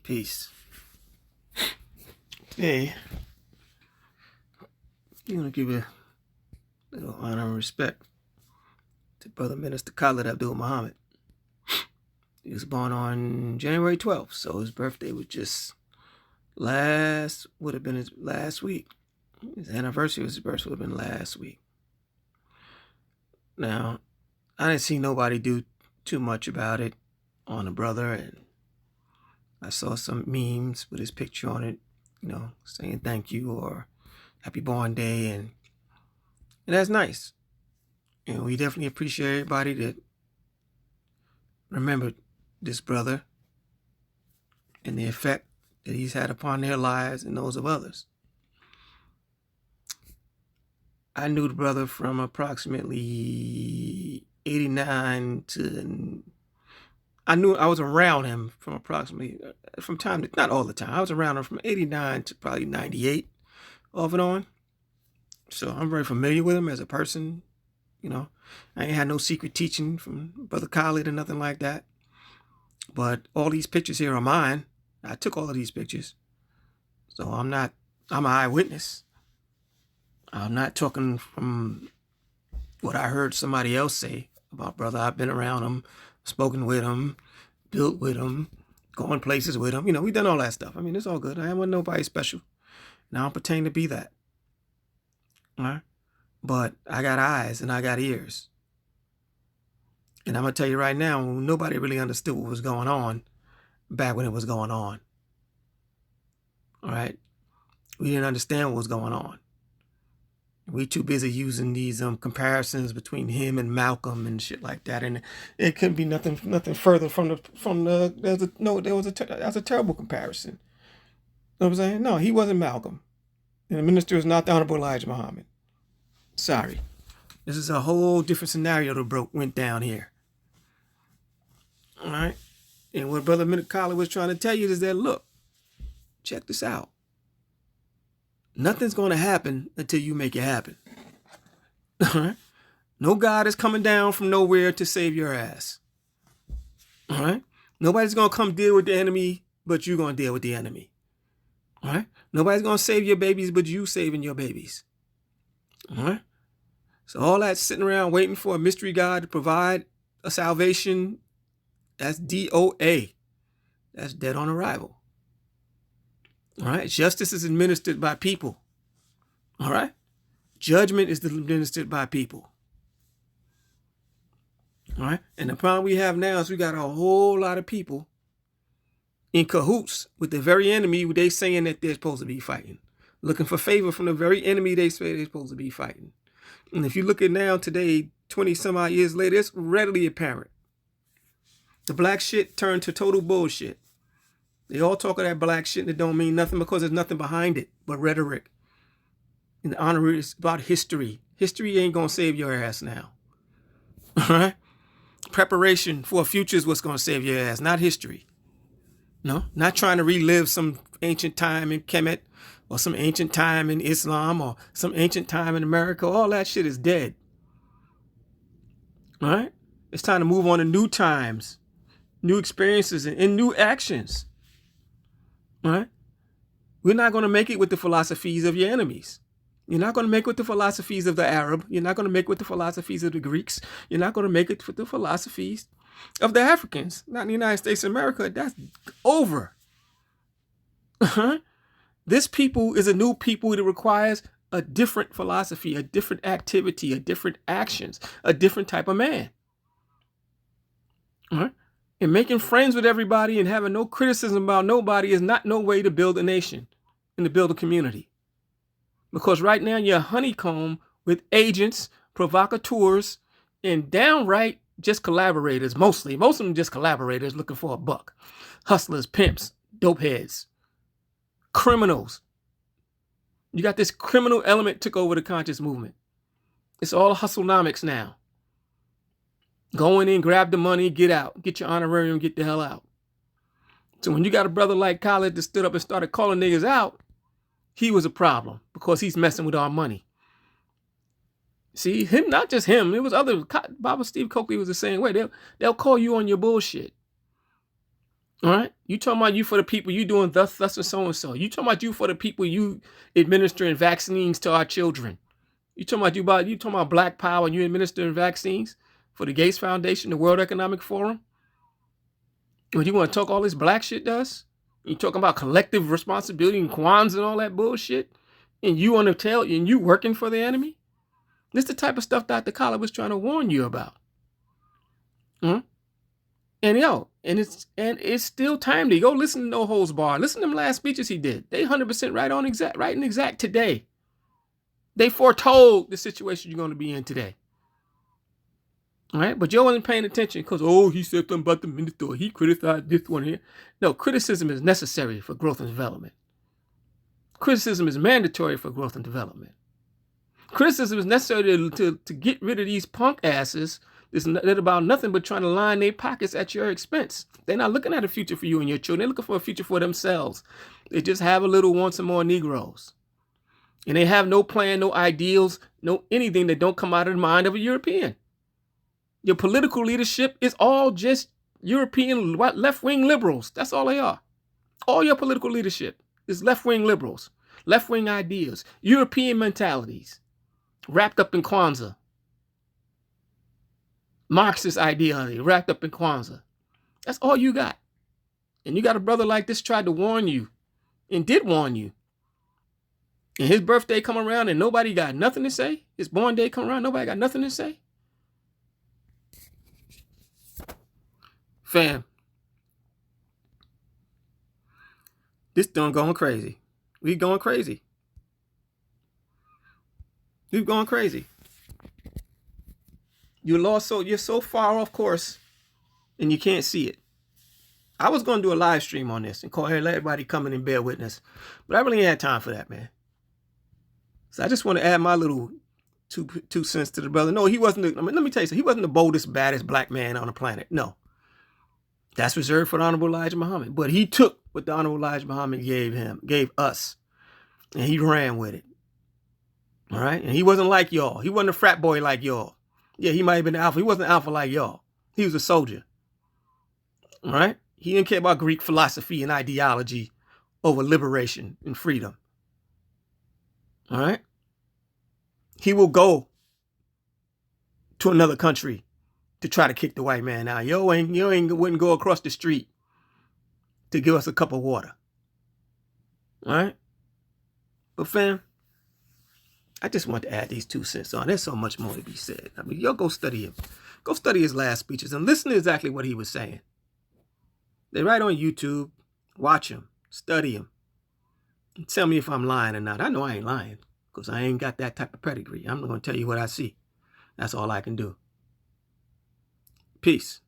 Peace. Today, I'm going to give a little honor and respect to Brother Minister Khallid Abdul Muhammad. He was born on January 12th, so his birthday was just would have been his last week. His anniversary of his birthday would have been last week. Now, I didn't see nobody do too much about it on the brother, and I saw some memes with his picture on it, saying thank you or happy born day, and that's nice. We definitely appreciate everybody that remembered this brother and the effect that he's had upon their lives and those of others. I knew the brother from approximately 89 to... I was around him from time to, not all the time. I was around him from 89 to probably 98, off and on. So I'm very familiar with him as a person. I ain't had no secret teaching from Brother Khallid or nothing like that. But all these pictures here are mine. I took all of these pictures. So I'm an eyewitness. I'm not talking from what I heard somebody else say about brother. I've been around him, spoken with him, built with him, going places with him. We've done all that stuff. It's all good. I wasn't nobody special. And I don't pretend to be that. All right? But I got eyes and I got ears. And I'm going to tell you right now, nobody really understood what was going on back when it was going on. All right? We didn't understand what was going on. We too busy using these comparisons between him and Malcolm and shit like that, and it couldn't be nothing further from the. That's a terrible comparison. You know what I'm saying? No, he wasn't Malcolm, and the minister is not the Honorable Elijah Muhammad. Sorry, this is a whole different scenario that went down here. All right, and what Brother Khallid was trying to tell you is that, look, check this out. Nothing's going to happen until you make it happen. All right? No God is coming down from nowhere to save your ass. All right? Nobody's going to come deal with the enemy, but you're going to deal with the enemy. All right? Nobody's going to save your babies, but you saving your babies. All right? So all that sitting around waiting for a mystery God to provide a salvation, that's DOA. That's dead on arrival. All right. Justice is administered by people. All right. Judgment is administered by people. All right. And the problem we have now is we got a whole lot of people in cahoots with the very enemy they saying that they're supposed to be fighting, looking for favor from the very enemy they say they're supposed to be fighting. And if you look at now today, 20 some odd years later, it's readily apparent. The black shit turned to total bullshit. They all talk of that black shit that don't mean nothing because there's nothing behind it but rhetoric. And the honor is about history. History ain't going to save your ass now. All right? Preparation for a future is what's going to save your ass, not history. No, not trying to relive some ancient time in Kemet or some ancient time in Islam or some ancient time in America. All that shit is dead. All right? It's time to move on to new times, new experiences, and new actions. All right? We're not going to make it with the philosophies of your enemies. You're not going to make it with the philosophies of the Arab. You're not going to make it with the philosophies of the Greeks. You're not going to make it with the philosophies of the Africans. Not in the United States of America. That's over. This people is a new people that requires a different philosophy, a different activity, a different actions, a different type of man. All right? And making friends with everybody and having no criticism about nobody is not no way to build a nation and to build a community. Because right now you're honeycomb with agents, provocateurs, and downright just collaborators, mostly. Most of them just collaborators looking for a buck. Hustlers, pimps, dope heads, criminals. You got this criminal element took over the conscious movement. It's all hustlenomics now. Go in, grab the money, get out. Get your honorarium, get the hell out. So when you got a brother like Khallid that stood up and started calling niggas out, he was a problem because he's messing with our money. See, him, not just him. It was other. Baba Steve Coakley was the same way. They'll call you on your bullshit. All right? You talking about you for the people, you doing thus, thus, and so and so. You talking about you for the people, you administering vaccines to our children. You talking about Black Power and you administering vaccines for the Gates Foundation, the World Economic Forum. When you want to talk all this black shit to us, you talking about collective responsibility and Kwanzaa and all that bullshit, and you on the tail and you working for the enemy. This is the type of stuff Dr. Khallid was trying to warn you about. And it's still timely. Go listen to No Holds Barred. Listen to them last speeches he did. They 100% right and exact today. They foretold the situation you're going to be in today. All right, but Joe wasn't paying attention because, he said something about the minister. He criticized this one here. No, criticism is necessary for growth and development. Criticism is mandatory for growth and development. Criticism is necessary to get rid of these punk asses. They're about nothing but trying to line their pockets at your expense. They're not looking at a future for you and your children. They're looking for a future for themselves. They just have a little want some more Negroes. And they have no plan, no ideals, no anything that don't come out of the mind of a European. Your political leadership is all just European left-wing liberals. That's all they are. All your political leadership is left-wing liberals, left-wing ideas, European mentalities, wrapped up in Kwanzaa. Marxist ideology wrapped up in Kwanzaa. That's all you got. And you got a brother like this tried to warn you and did warn you. And his birthday come around and nobody got nothing to say. His born day come around, nobody got nothing to say. Fam, this done going crazy. We going crazy. We've gone crazy. You're so far off course and you can't see it. I was going to do a live stream on this and let everybody come in and bear witness, but I really ain't had time for that, man. So I just want to add my little two cents to the brother. No, he wasn't. Let me tell you something. He wasn't the boldest, baddest black man on the planet. No. That's reserved for the Honorable Elijah Muhammad. But he took what the Honorable Elijah Muhammad gave us, and he ran with it. All right? And he wasn't like y'all. He wasn't a frat boy like y'all. Yeah, he might have been alpha. He wasn't alpha like y'all. He was a soldier. All right? He didn't care about Greek philosophy and ideology over liberation and freedom. All right? He will go to another country to try to kick the white man out. You wouldn't go across the street to give us a cup of water. All right? But fam, I just want to add these 2 cents on. There's so much more to be said. I mean, y'all go study him. Go study his last speeches and listen to exactly what he was saying. They're right on YouTube. Watch him. Study him. And tell me if I'm lying or not. I know I ain't lying because I ain't got that type of pedigree. I'm not going to tell you what I see. That's all I can do. Peace.